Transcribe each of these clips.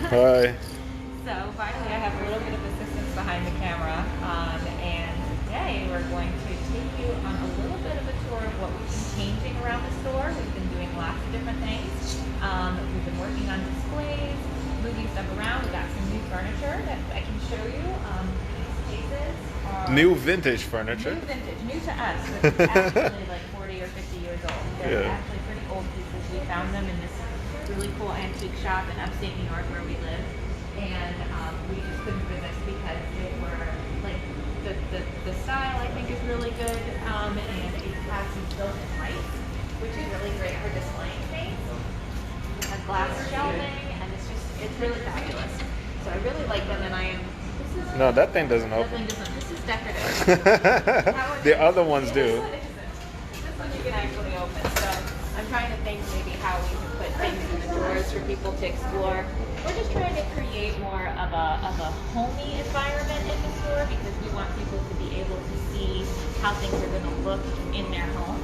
Hi. So finally I have a little bit of assistance behind the camera, and today we're going to take you on a little bit of a tour of what we've been changing around the store. We've been doing lots of different things. We've been working on displays, moving stuff around. We've got some new furniture that I can show you. These cases are New vintage furniture. new vintage, new to us, but it's actually like 40 or 50 years old. They're Yeah. actually pretty old pieces. We found them in this really cool antique shop in upstate New York where we live. And we just couldn't resist because they were like the style I think is really good, and it has some built-in lights, which is really great for displaying things. It has glass shelving, and it's really fabulous. So I really like them, and this is No, that thing doesn't that open. thing doesn't. This is decorative. The other ones do. This one isn't. This one you can actually open. So I'm trying to think maybe how we can put things in the drawers for people to explore. We're just trying to create more of a homey environment in the store because we want people to be able to see how things are going to look in their home.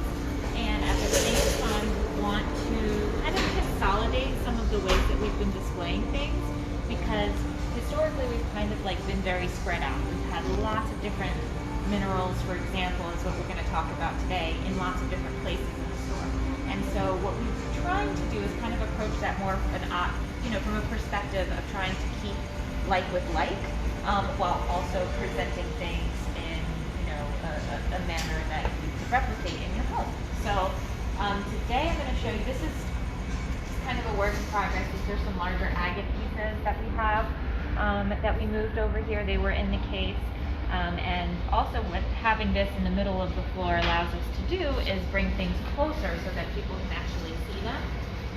And at the same time, we want to kind of consolidate some of the ways that we've been displaying things because historically we've kind of like been very spread out. We've had lots of different minerals, for example, is what we're going to talk about today, in lots of different places in the store. And so what we're trying to do is kind of approach that more from a perspective of trying to keep like with like, while also presenting things in a manner that you can replicate in your home. So today I'm going to show you, this is kind of a work in progress. These are some larger agate pieces that we have that we moved over here. They were in the case. And also what having this in the middle of the floor allows us to do is bring things closer so that people can actually see them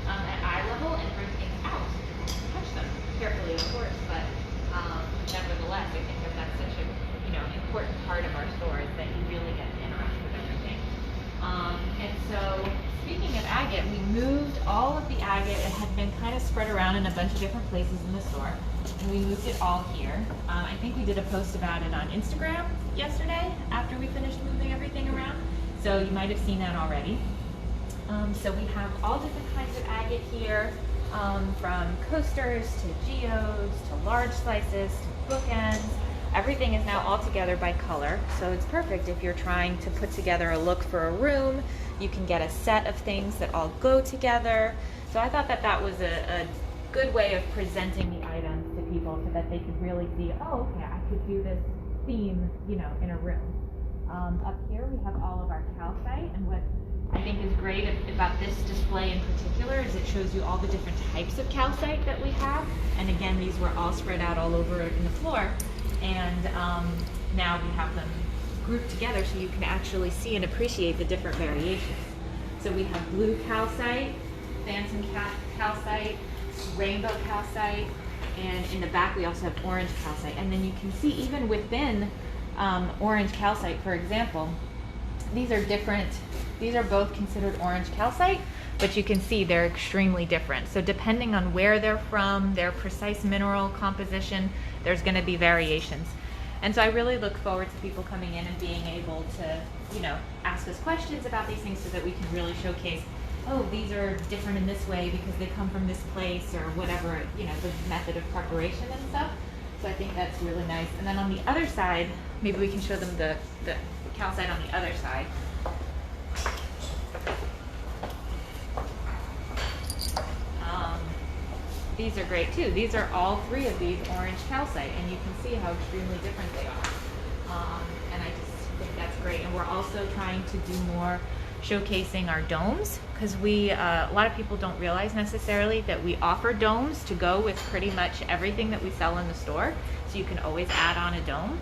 at eye level and bring things out. Touch them carefully, of course, but nevertheless, I think that that's such a important part of our store is that you really get to interact with everything. And so, speaking of agate, we moved all of the agate. It had been kind of spread around in a bunch of different places in the store, and we moved it all here. I think we did a post about it on Instagram yesterday after we finished moving everything around, so you might have seen that already. So we have all different kinds of agate here, from coasters to geodes to large slices to bookends. Everything is now all together by color, so it's perfect if you're trying to put together a look for a room. You can get a set of things that all go together. So I thought that that was a good way of presenting the items to people so that they could really see, oh, okay, I could do this theme, in a room. Up here we have all of our calcite, and what I think is great about this display in particular is it shows you all the different types of calcite that we have. And again, these were all spread out all over in the floor. And now we have them grouped together so you can actually see and appreciate the different variations. So we have blue calcite, phantom calcite, rainbow calcite, and in the back we also have orange calcite. And then you can see even within orange calcite, for example, these are both considered orange calcite, but you can see they're extremely different. So depending on where they're from, their precise mineral composition, there's going to be variations. And so I really look forward to people coming in and being able to, ask us questions about these things so that we can really showcase, oh, these are different in this way because they come from this place or whatever, the method of preparation and stuff. So I think that's really nice. And then on the other side, maybe we can show them the calcite on the other side. These are great too. These are all three of these orange calcite, and you can see how extremely different they are. And I just think that's great. And we're also trying to do more showcasing our domes because a lot of people don't realize necessarily that we offer domes to go with pretty much everything that we sell in the store. So you can always add on a dome.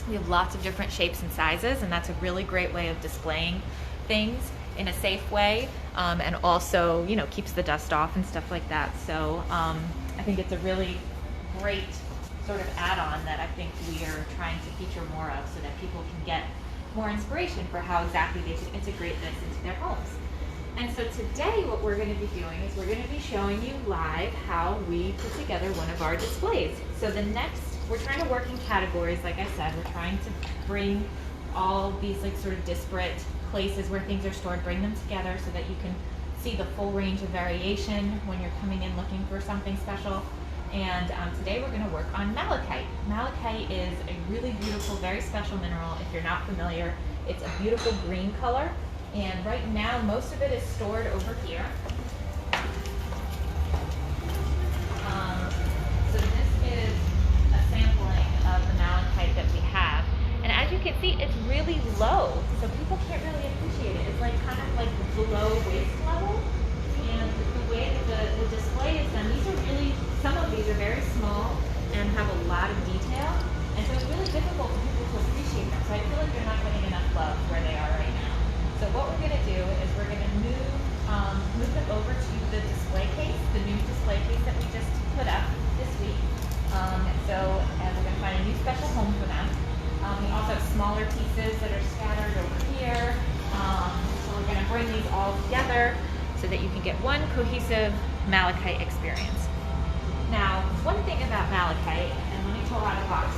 We have lots of different shapes and sizes, and that's a really great way of displaying things in a safe way, and also keeps the dust off and stuff like that. So I think it's a really great sort of add-on that I think we are trying to feature more of so that people can get more inspiration for how exactly they can integrate this into their homes. And so today what we're going to be doing is we're going to be showing you live how we put together one of our displays. So we're trying to work in categories. Like I said, we're trying to bring all these sort of disparate places where things are stored, bring them together so that you can see the full range of variation when you're coming in looking for something special. And today we're going to work on malachite. Malachite is a really beautiful, very special mineral. If you're not familiar, it's a beautiful green color. And right now, most of it is stored over here. So this is a sampling of the malachite that we have. And as you can see, it's really low, so people can't really appreciate it. It's like kind of like below waist level. And the way that the display is done, some of these are very small and have a lot of detail. And so it's really difficult for people to appreciate them. So I feel like they're not getting enough love where they are right now. So what we're going to do is we're going to move them over to the display case, the new display case that we just put up this week. And we're going to find a new special home for them. We also have smaller pieces that are scattered over here. So we're going to bring these all together so that you can get one cohesive malachite experience. Now, one thing about malachite, and let me pull out a box.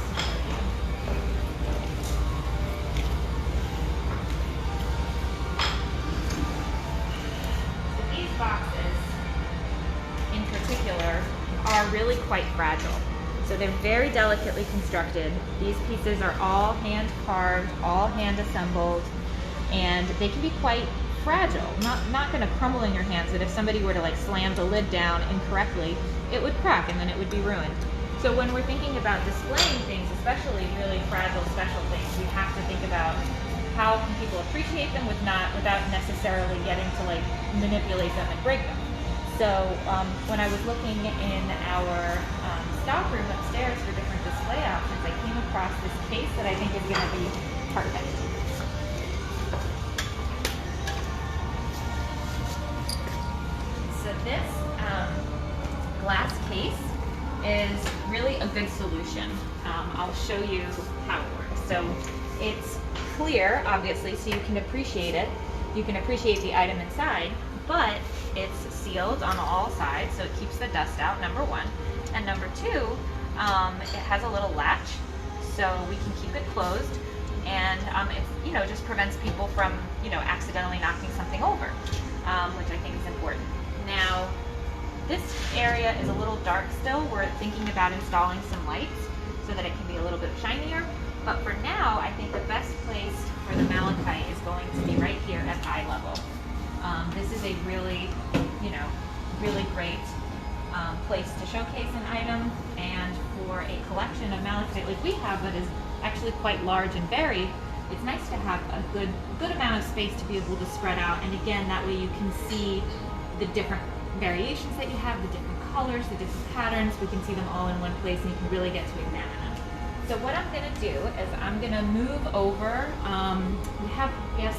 So these boxes, in particular, are really quite fragile. So they're very delicately constructed. These pieces are all hand carved, all hand assembled, and they can be quite fragile. Not going to crumble in your hands, but if somebody were to like slam the lid down incorrectly, it would crack and then it would be ruined. So when we're thinking about displaying things, especially really fragile, special things, we have to think about how can people appreciate them without necessarily getting to like manipulate them and break them. So when I was looking in our stock room upstairs for different display options, I came across this case that I think is going to be perfect. So this glass case is really a good solution. I'll show you how it works. So it's clear, obviously, so you can appreciate it. You can appreciate the item inside, but it's sealed on all sides, so it keeps the dust out, number one. And number two, it has a little latch, so we can keep it closed, and it just prevents people from accidentally knocking something over, which I think is important. Now, this area is a little dark still. We're thinking about installing some lights so that it can be a little bit shinier. But for now, I think the best place for the malachite is going to be right here at eye level. This is a really, really great place to showcase an item, and for a collection of malachite like we have that is actually quite large and varied, it's nice to have a good amount of space to be able to spread out. And again, that way you can see the different variations that you have, the different colors, the different patterns. We can see them all in one place, and you can really get to examine them. So what I'm going to do is I'm going to move over. We have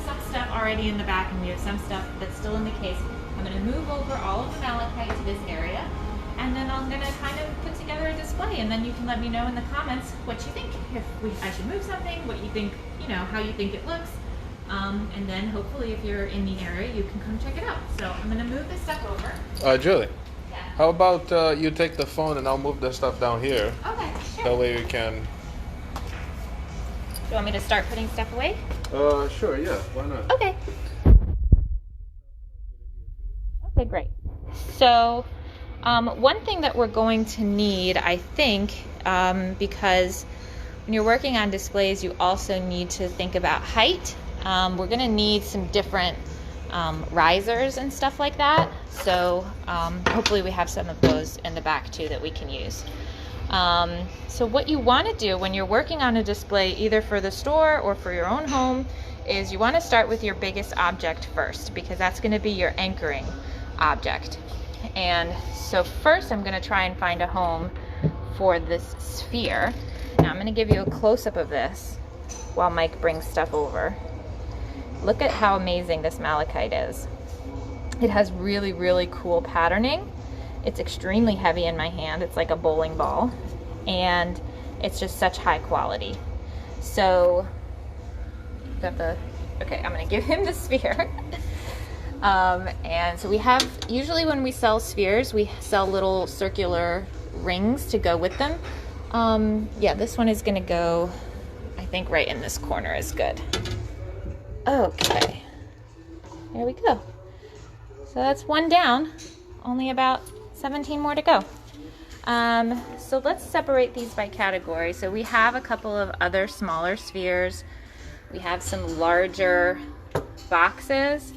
some stuff already in the back, and we have some stuff that's still in the case. I'm going to move over all of the malachite to this area, and then I'm going to kind of put together a display, and then you can let me know in the comments what you think. If I should move something, what you think, how you think it looks. And then hopefully if you're in the area, you can come check it out. So I'm going to move this stuff over. Julie, Yeah. how about you take the phone and I'll move the stuff down here. Okay, sure. That way we can... Do you want me to start putting stuff away? Sure, yeah, why not? Okay. Okay, great. So one thing that we're going to need, I think, because when you're working on displays, you also need to think about height. We're going to need some different risers and stuff like that. So hopefully we have some of those in the back too that we can use. So what you want to do when you're working on a display, either for the store or for your own home, is you want to start with your biggest object first, because that's going to be your anchoring object. And so first I'm going to try and find a home for this sphere. Now I'm going to give you a close-up of this while Mike brings stuff over. Look at how amazing this malachite is. It has really, really cool patterning. It's extremely heavy in my hand. It's like a bowling ball, and it's just such high quality. So, okay, I'm gonna give him the sphere. And so we have, usually when we sell spheres, we sell little circular rings to go with them. Yeah, this one is gonna go, I think right in this corner is good. Okay, there we go. So that's one down, only about 17 more to go. So let's separate these by category. So we have a couple of other smaller spheres. We have some larger boxes.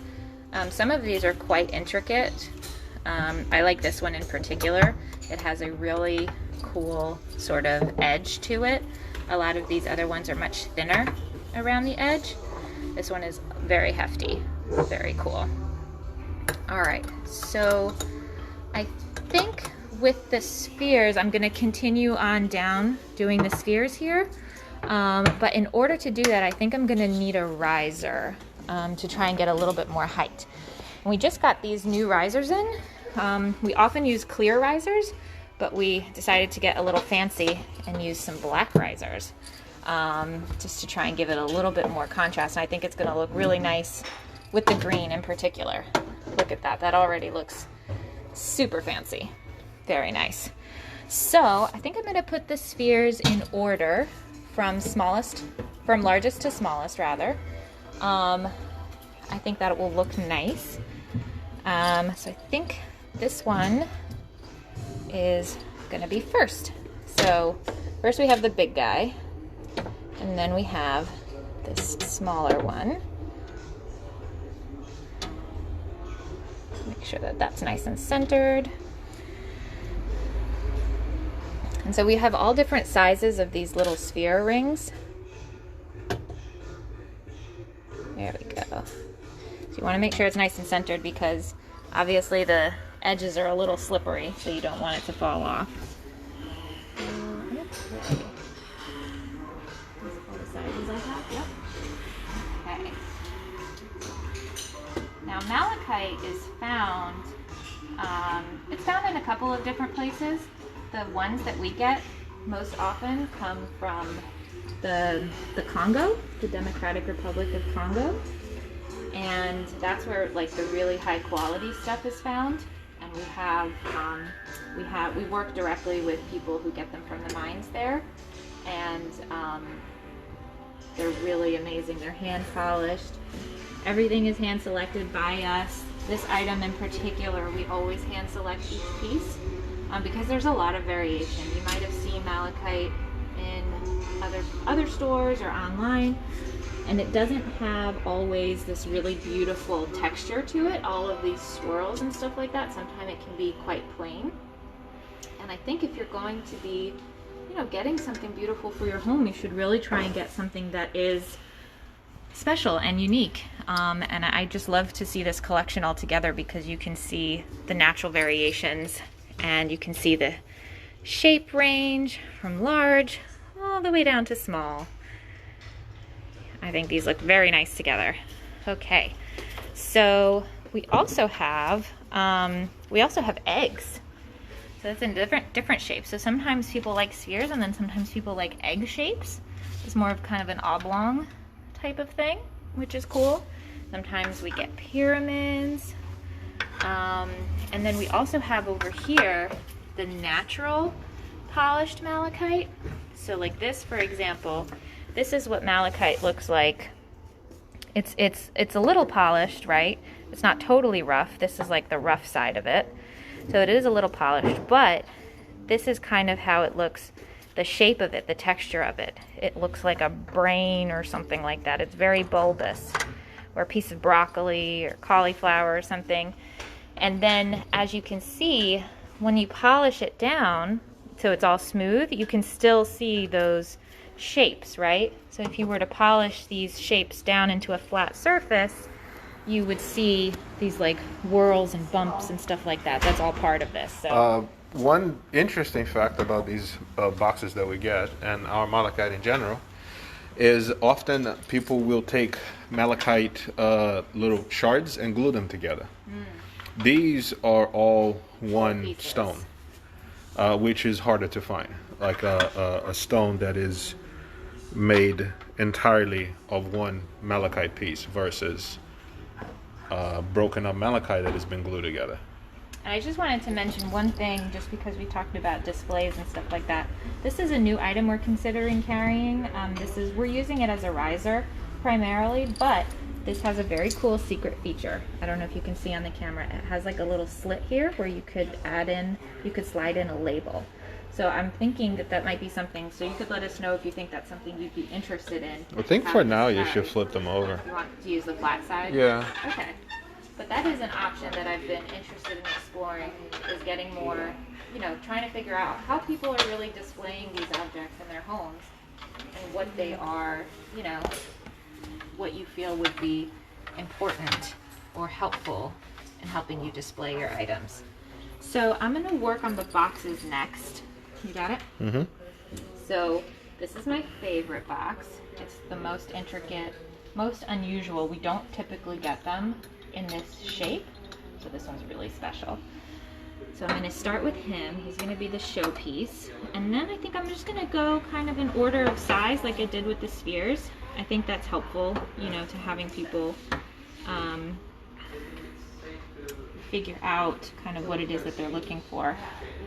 Some of these are quite intricate. I like this one in particular. It has a really cool sort of edge to it. A lot of these other ones are much thinner around the edge. This one is very hefty, very cool. All right, so I think with the spheres, I'm gonna continue on down doing the spheres here. But in order to do that, I think I'm gonna need a riser to try and get a little bit more height. And we just got these new risers in. We often use clear risers, but we decided to get a little fancy and use some black risers just to try and give it a little bit more contrast. And I think it's gonna look really nice with the green in particular. Look at that, that already looks super fancy. Very nice. So I think I'm gonna put the spheres in order from largest to smallest rather. I think that it will look nice. So I think this one is gonna be first. So first we have the big guy, and then we have this smaller one. Make sure that that's nice and centered. And so we have all different sizes of these little sphere rings. There we go. So you want to make sure it's nice and centered because obviously the edges are a little slippery, so you don't want it to fall off. Okay. These are all the sizes I have. Yep. Okay. Now malachite is found, it's found in a couple of different places. The ones that we get most often come from the Congo, the Democratic Republic of Congo. And that's where like the really high quality stuff is found. And we work directly with people who get them from the mines there. And they're really amazing. They're hand polished. Everything is hand selected by us. This item in particular, we always hand select each piece. Because there's a lot of variation. You might have seen malachite in other stores or online, and it doesn't have always this really beautiful texture to it, all of these swirls and stuff like that. Sometimes it can be quite plain. And I think if you're going to be, getting something beautiful for your home, you should really try and get something that is special and unique. And I just love to see this collection all together because you can see the natural variations. And you can see the shape range from large all the way down to small. I think these look very nice together. Okay, so we also have eggs. So it's in different shapes. So sometimes people like spheres, and then sometimes people like egg shapes. It's more of kind of an oblong type of thing, which is cool. Sometimes we get pyramids. And then we also have over here the natural polished malachite. So like this, for example, this is what malachite looks like. It's a little polished, right? It's not totally rough. This is like the rough side of it. So it is a little polished, but this is kind of how it looks, the shape of it, the texture of it. It looks like a brain or something like that. It's very bulbous, or a piece of broccoli or cauliflower or something. And then, as you can see, when you polish it down, so it's all smooth, you can still see those shapes, right? So if you were to polish these shapes down into a flat surface, you would see these like whorls and bumps and stuff like that. That's all part of this. So. One interesting fact about these boxes that we get, and our malachite in general, is often people will take malachite little shards and glue them together. These are all one stone, which is harder to find. Like a stone that is made entirely of one malachite piece versus broken up malachite that has been glued together. And I just wanted to mention one thing, just because we talked about displays and stuff like that. This is a new item we're considering carrying. We're using it as a riser primarily, but this has a very cool secret feature. I don't know if you can see on the camera. It has like a little slit here where you could slide in a label. So I'm thinking that that might be something. So you could let us know if you think that's something you'd be interested in. I think for having now this you side. should flip them over. You want to use the flat side? Yeah. Okay. But that is an option that I've been interested in exploring, is getting more, you know, trying to figure out how people are really displaying these objects in their homes and what they are, you know, what you feel would be important or helpful in helping you display your items. So I'm going to work on the boxes next. You got it? Mm-hmm. So this is my favorite box. It's the most intricate, most unusual. We don't typically get them in this shape, so this one's really special. So I'm going to start with him. He's going to be the showpiece, and then I think I'm just going to go kind of in order of size like I did with the spheres. I think that's helpful, you know, to having people figure out kind of what it is that they're looking for.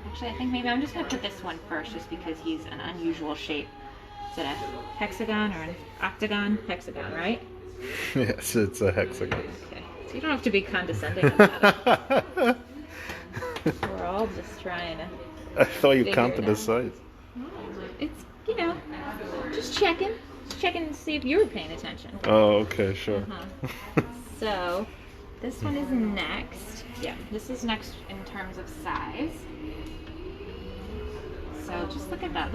Actually, I think maybe I'm just going to put this one first just because he's an unusual shape. Is it a hexagon or an octagon? Hexagon, right? Yes, it's a hexagon. Okay, so you don't have to be condescending about it. We're all just trying to I thought you figure counted it the out. size. It's, you know, just checking to see if you were paying attention. Oh, okay, sure. So this one is next. Yeah, this is next in terms of size. So just look at that.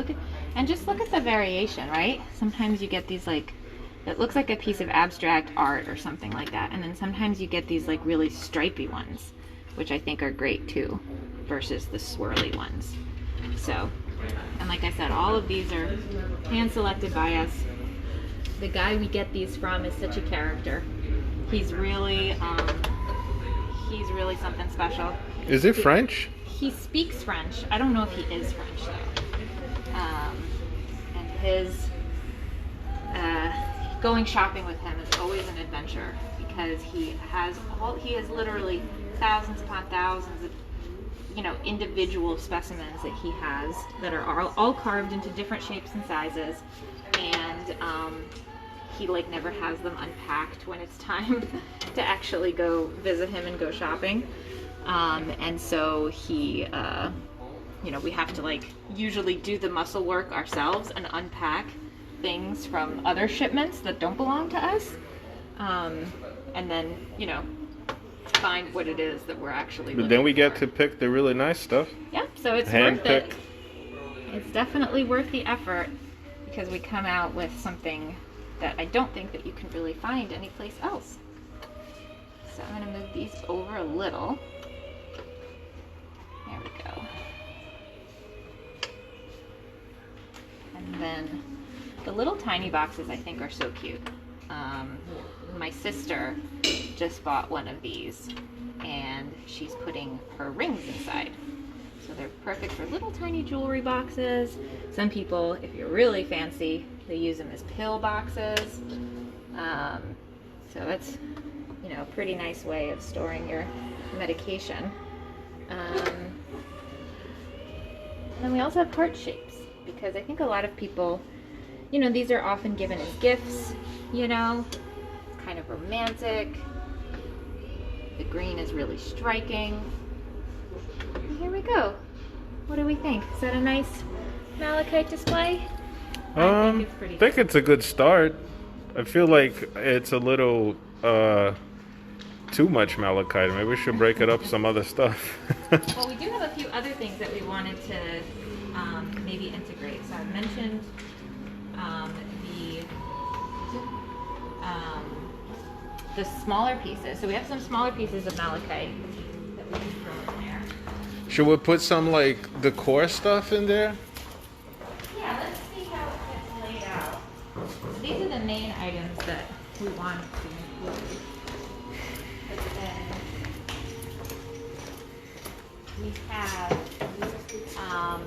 Just look at the variation, right? Sometimes you get these like, it looks like a piece of abstract art or something like that. And then sometimes you get these like really stripy ones, which I think are great too, versus the swirly ones. So, and like I said, all of these are hand selected by us. The guy we get these from is such a character. He's really something special. Is it French? He speaks French. I don't know if he is French though. And his going shopping with him is always an adventure because he has literally thousands upon thousands of, you know, individual specimens that he has that are all carved into different shapes and sizes, and he like never has them unpacked when it's time to actually go visit him and go shopping. And so he, you know, we have to like usually do the muscle work ourselves and unpack things from other shipments that don't belong to us. And then, you know, find what it is that we're actually But looking then we get for. to pick the really nice stuff. Yep, so it's Hand worth it. pick. It's definitely worth the effort because we come out with something that I don't think that you can really find anyplace else. So I'm going to move these over a little. There we go. And then the little tiny boxes I think are so cute. My sister just bought one of these and she's putting her rings inside. So they're perfect for little tiny jewelry boxes. Some people, if you're really fancy, they use them as pill boxes. So it's, you know, a pretty nice way of storing your medication. And then we also have heart shapes because I think a lot of people, you know, these are often given as gifts, you know, it's kind of romantic. The green is really striking. And here we go. What do we think? Is that a nice malachite display? I think it's pretty I think it's a good start. I feel like it's a little too much malachite. Maybe we should break it up some other stuff. Well, we do have a few other things that we wanted to maybe integrate. So I mentioned the smaller pieces. So we have some smaller pieces of malachite that we can throw in there. Should we put some like decor stuff in there? Yeah, let's see how it gets laid out. So these are the main items that we want to include. But then we have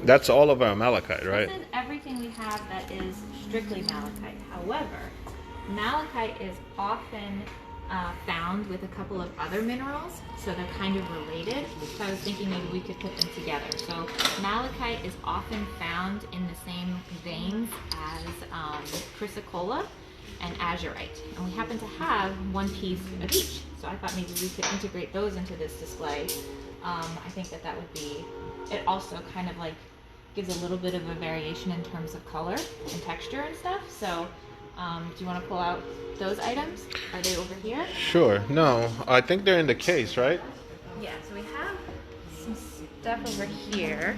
That's all of our malachite, right? this is everything we have that is strictly malachite. However, malachite is often found with a couple of other minerals, so they're kind of related. So I was thinking maybe we could put them together. So malachite is often found in the same veins as chrysocolla and azurite, and we happen to have one piece of each. So I thought maybe we could integrate those into this display. I think that would be, it also kind of like gives a little bit of a variation in terms of color and texture and stuff. So do you want to pull out those items? Are they over here? Sure. No, I think they're in the case, right? Yeah, so we have some stuff over here.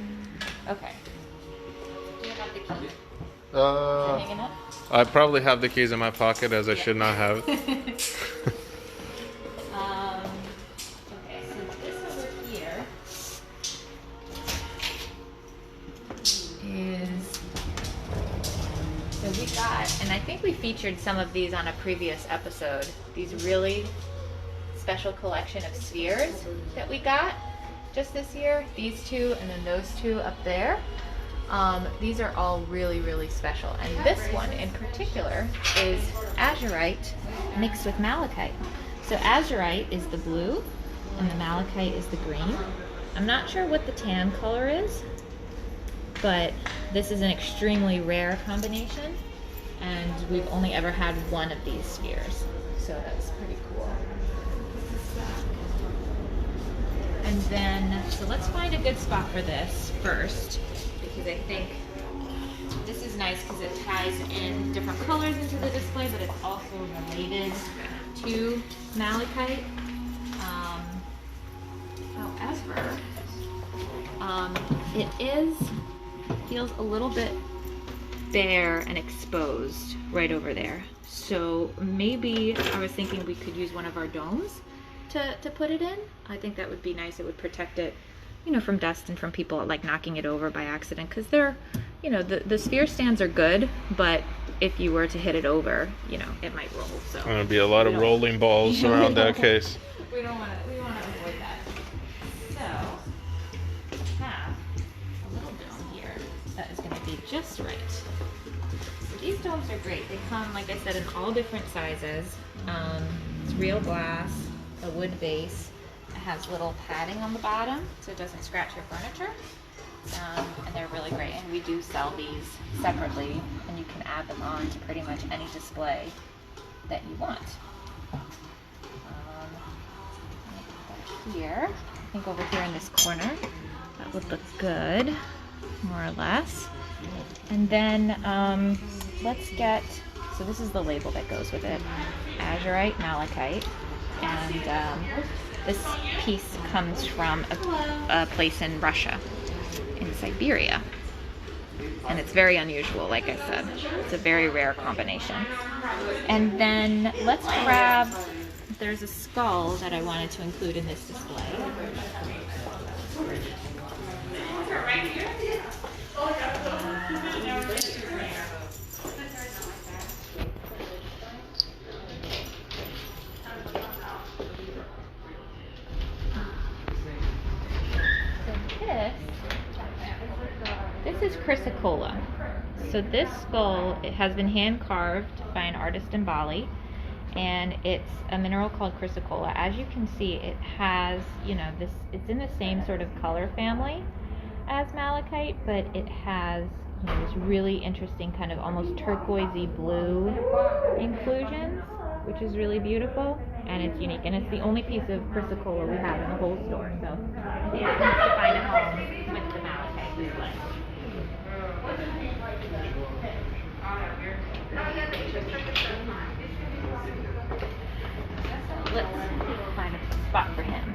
Okay. Do you have the key? Is it hanging up? I probably have the keys in my pocket, as I should not have. Okay, so this over here is, so we got, and I think we featured some of these on a previous episode, these really special collection of spheres that we got just this year. These two and then those two up there. These are all really, really special. And this one in particular is azurite mixed with malachite. So azurite is the blue and the malachite is the green. I'm not sure what the tan color is, but this is an extremely rare combination, and we've only ever had one of these spheres. So that's pretty cool. And then, so let's find a good spot for this first, because I think this is nice because it ties in different colors into the display, but it's also related to malachite. However, it feels a little bit bare and exposed right over there. So maybe I was thinking we could use one of our domes to put it in. I think that would be nice. It would protect it, you know, from dust and from people like knocking it over by accident, because they're, you know, the sphere stands are good, but if you were to hit it over, you know, it might roll. So Gonna be a lot of rolling balls around that case. We want to avoid that. So we have a little dome here that is going to be just right. So these domes are great. They come, like I said, in all different sizes. It's real glass, a wood base. It has little padding on the bottom so it doesn't scratch your furniture. And they're really great. And we do sell these separately, and you can add them on to pretty much any display that you want. Here, I think over here in this corner, that would look good, more or less. And then let's get, so this is the label that goes with it, azurite, malachite, and this piece comes from a place in Russia, in Siberia. And it's very unusual, like I said. It's a very rare combination. And then let's grab, there's a skull that I wanted to include in this display. This is chrysocolla. So this skull, it has been hand carved by an artist in Bali, and it's a mineral called chrysocolla. As you can see, it has, you know, this, it's in the same sort of color family as malachite, but it has, you know, this really interesting kind of almost turquoisey blue inclusions, which is really beautiful, and it's unique, and it's the only piece of chrysocolla we have in the whole store. So I think it needs to find a home with the malachite display. Let's find a spot for him.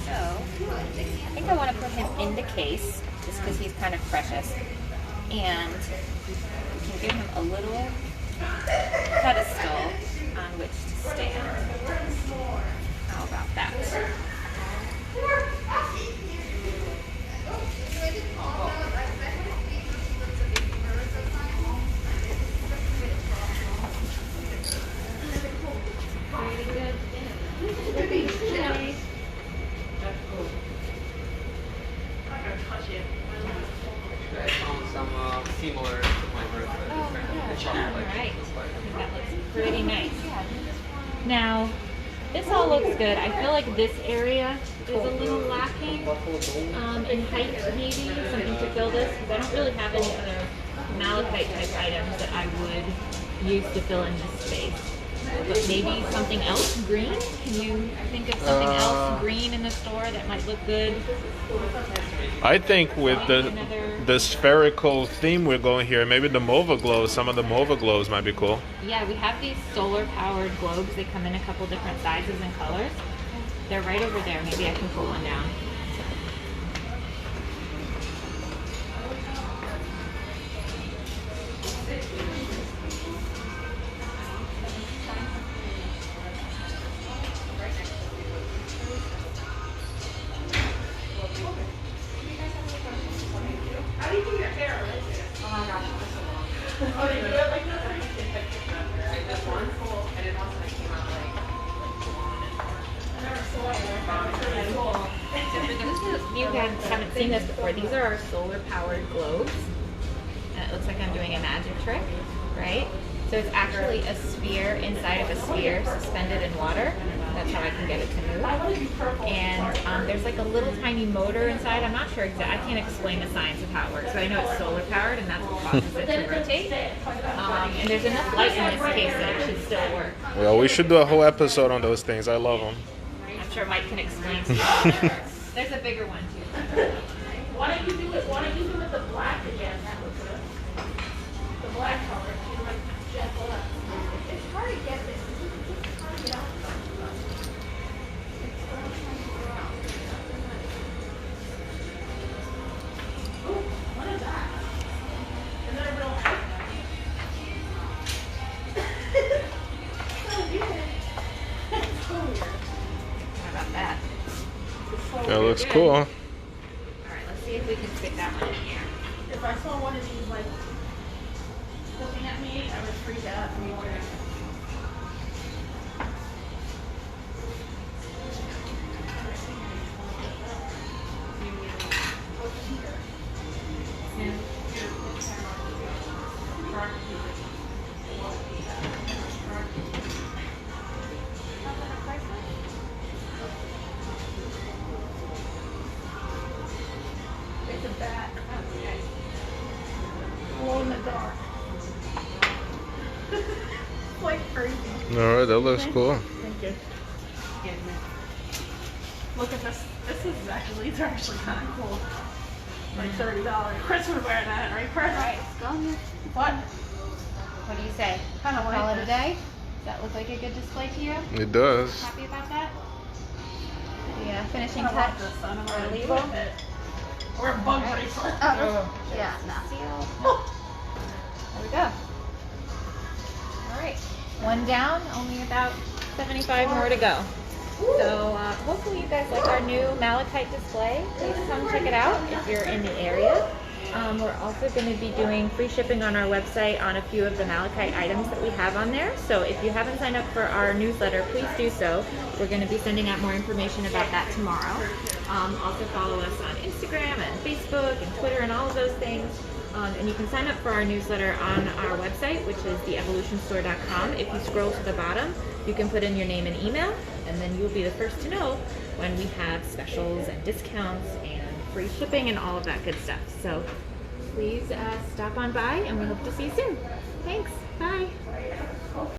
So, I think I want to put him in the case, just because he's kind of precious. And we can give him a little pedestal on which to stand. How about that? Pretty good. Some similar flavors. Alright. That looks pretty nice. Now, this all looks good. I feel like this area is a little lacking in height, maybe, something to fill this, because I don't really have any other malachite type items that I would use to fill in this space. But maybe something else green? Can you think of something else green in the store that might look good? I think with Maybe another- the spherical theme we're going here, maybe the Mova glows, some of the Mova glows might be cool. Yeah, we have these solar powered globes. They come in a couple different sizes and colors. They're right over there. Maybe I can pull one down. How do you do your hair? Oh my gosh, it's so long. Oh, you do it like this? I did one. I did once and I came out like You guys haven't seen this before. These are our solar powered globes. And it looks like I'm doing a magic trick, right? So it's actually a sphere inside of a sphere suspended in water. That's how I can get it to move. And there's like a little tiny motor inside. I'm not sure exactly. I can't explain the science of how it works, but I know it's solar powered and that's what causes it to rotate. And there's enough light in this case that it should still work. Well, we should do a whole episode on those things. I love them. I'm sure Mike can explain to you. There's a bigger one too. Why don't you do it? Why don't you do it the black again? That was good. The black color. You like jet black. It's hard to get this. It's hard to get out. Ooh, what is that? Is that a real hat? So weird. It's so weird. How about that? It's so That weird. looks cool. All right, let's see if we can fit that one in here. If I saw one of these like looking at me, I would freak out. It's a bat. Glow in the dark. Like crazy. All right, that looks cool. Thank you. Look at this. This is actually, these are actually kind of cool. Like $30. Chris would wear that, right, Chris? All right, let's go here. What? What do you say? Kind of Call like it a this. day? Does that look like a good display to you? It does. Happy about that? The finishing I touch. love this. I don't know Or what to do label? with it. Or a bug bracelet. Yeah, seal. There we go. All right, one down, only about 75 more to go. So hopefully you guys like our new Malachite display. Please come check it out if you're in the area. We're also going to be doing free shipping on our website on a few of the Malachite items that we have on there. So if you haven't signed up for our newsletter, please do so. We're going to be sending out more information about that tomorrow. Also follow us on Instagram and Facebook and Twitter and all of those things. And you can sign up for our newsletter on our website, which is theevolutionstore.com. If you scroll to the bottom, you can put in your name and email, and then you'll be the first to know when we have specials and discounts and free shipping and all of that good stuff. So please stop on by, and we hope to see you soon. Thanks. Bye.